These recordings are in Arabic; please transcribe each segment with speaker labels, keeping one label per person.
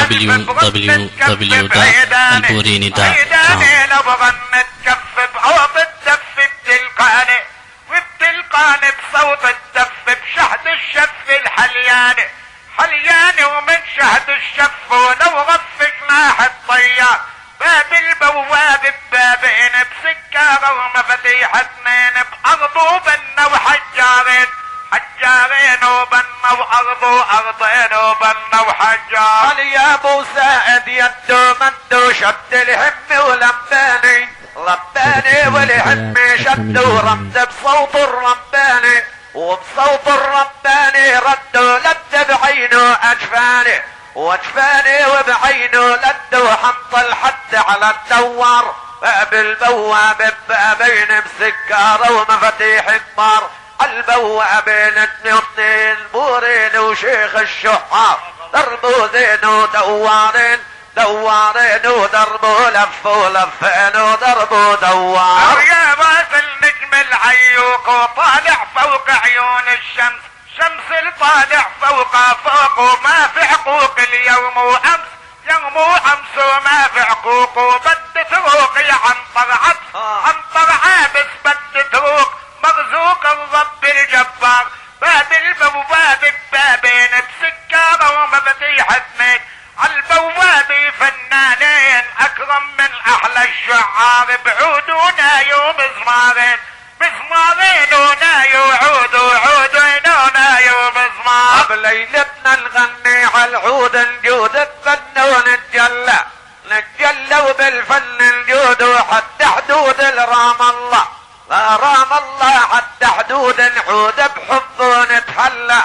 Speaker 1: www.alburini.com.
Speaker 2: نبغى نتكفف او بالدف بتلقاني وبتلقاني بصوت الدف بشهد الشف الحلياني حلياني ومن شهد الشف ولو غفشنا الطيار باب البواب ببابين بسكارة ومفاتيح اثنين بأرض بنا وحجارين حجارين وبنا وأرض أرضين وبنا وحجار. قال يا ابو سائد يدو مدو شد الهم ولباني رباني والهم شد ورد بصوت الرباني وبصوت الرباني ردوا لد بعينه اجفاني واجفاني وبعينه لد وحط الحد على الدوار باب البواب بابين بسكارة ومفاتيح كبار البوابين اثنين بورين وشيخ الشحار ضربوا زين ودوارين دوارين وضربوا لفوا لفين وضربوا دوار. يا راس النجم العيوق وطالع فوق عيون الشمس شمس الطالع فوق وما في حقوق اليوم وامس يوم وامس وما في حقوق وبد تروقي عنطر عابس بد تروق مرزوق الرب الجبار باب البواب ببابين بسكارة ومفاتيح اثنين عالبواب فنانين اكرم من احلى الشعار بعودونا يوم مزمارين ونايو عودونا يوم مزمار. بليلتنا نغني عالعود نجود الفن ونتجلى وبالفن الجود وحتى حدود الرام الله لا رام الله حتى حدود نعود بحب ونتحلى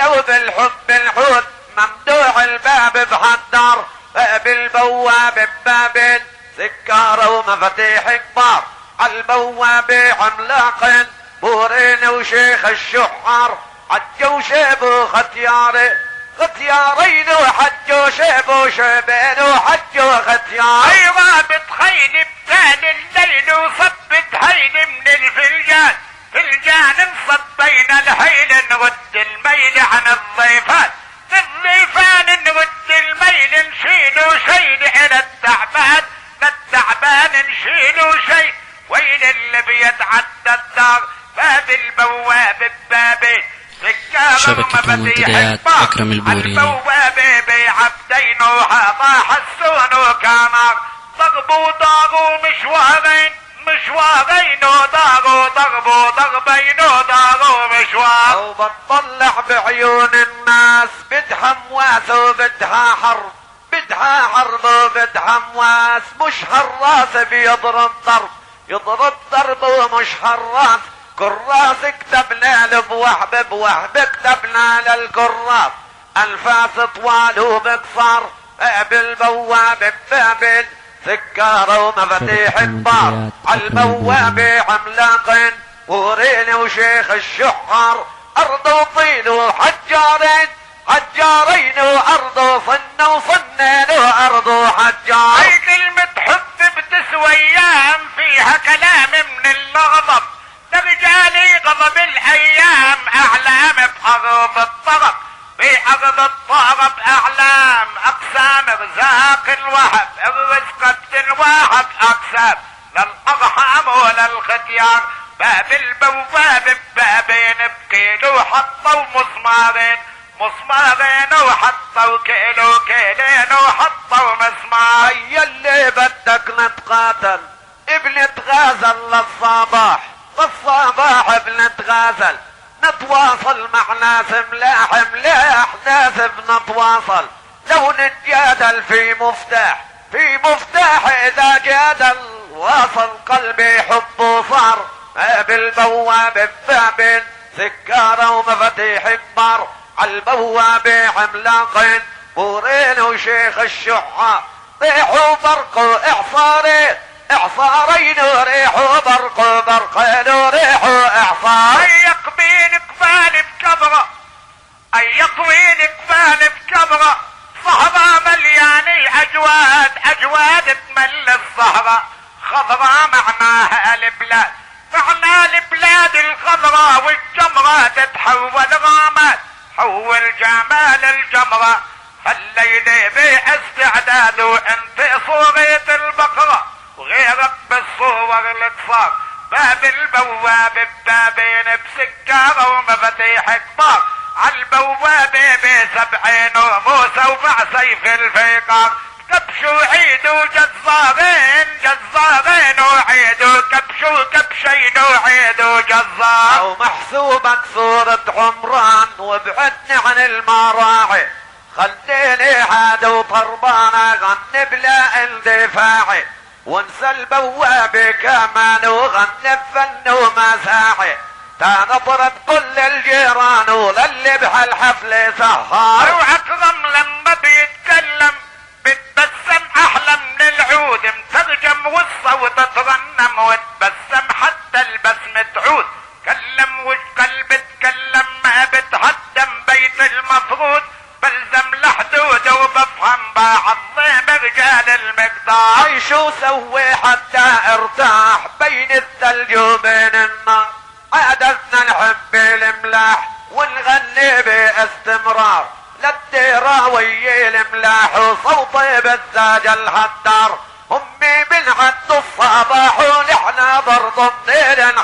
Speaker 2: وبالحب العود ممدوح الباب بحدار باب البواب ببابين سكارة ومفاتيح كبار عالبواب عملاقين بورين وشيخ الشحار حجوا شيبوا ختيارين وحجوا شيبوا شيبين وحجوا ختيار. ايوه بتخيل بتاني الليل وصبت هيل من الفلجان نصبينا الهيل نرد الميل عن الضيفان نرد الميل نشيلوا شيء الى التعبان نشيلوا شيء وين اللي بيتعدى الدار باب البواب ببابين
Speaker 1: شبكة المنتديات أكرم البوريني.
Speaker 2: البواب بعبدين وحطا حسون وكامر ضربوا ضاغوا مشوارين ضربين وضاغوا مشوار. وبتطلع بعيون الناس بدها مواس وبدها حرب وبدها مواس مش حراس بيضرب ضرب ومش حراس كراس كتبنا له بوهب كتبنا للكراس انفاس طوال وبقصار بالبواب ببابل سكارة ومفاتيح كبار عالبواب عملاقين ورين وشيخ الشحار ارض وطين وحجارين وارض وصنين وارض وحجار. اي كلمة حب بتسوى ايام فيها كلام من الغضب لرجالي غضب الايام اعلام بارض الطرب بأرض الطرب اعلام اقسام رزاق الوهب الرزق الوهب اقسام للارحام وللختيار باب البواب ببابين بكيلو حطوا مسمارين وحطوا كيلين وحطوا مسمار. يلي بدك نتقاتل بنتغازل للصباح بنتغازل نتواصل مع ناس ملاح ناس بنتواصل لو نتجادل في مفتاح اذا جادل واصل قلبي حب صار بالبواب ببابين سكارة ومفاتيح كبار عالبواب عملاقين بورين وشيخ الشحار ريحوا برقوا اعصارين وريحوا برقين وريحوا اعصار. يقبين قبال بكبرة بكبرة صحراء ملياني اجواد تمل الصحراء خضراء معناها البلاد الخضراء والجمرة تتحول غامات حول جمال الجمرة خليني باستعداد وانت صورة البقرة وغيرك بالصور اللي صار باب البواب ببابين بسكارة ومفاتيح كبار عالبوابة بسبعين وموسى ومع سيف الفيقار كبشوا عيدوا جزارين جزارين وعيدوا كبشوا كبشين وعيدوا جزار
Speaker 3: ومحسوبك صورة عمران وابعدني عن المراعي خليني عاد وطربانة غني بلا اندفاعي وانسى البوابة كمان وغني بفن ومساعي تنطرد كل الجيران وللي بهالحفل سهار
Speaker 2: واكرم لما بيتكلم بتبسم احلى من العود مترجم والصوت ترنم وتبسم حتى البسمة تعود كلم والقلب تكلم ما بتهدم بيت المفروض بلزم لحدود وبفهم بعظم رجال المقدار
Speaker 3: عيش وسوي حتى ارتاح بين الثلج وبين النار عادتنا نحب الملاح ونغني باستمرار للديرة ويا الملاح وصوتي بالزاج الهدار امي بنعد الصباح ونحن برضو بننهار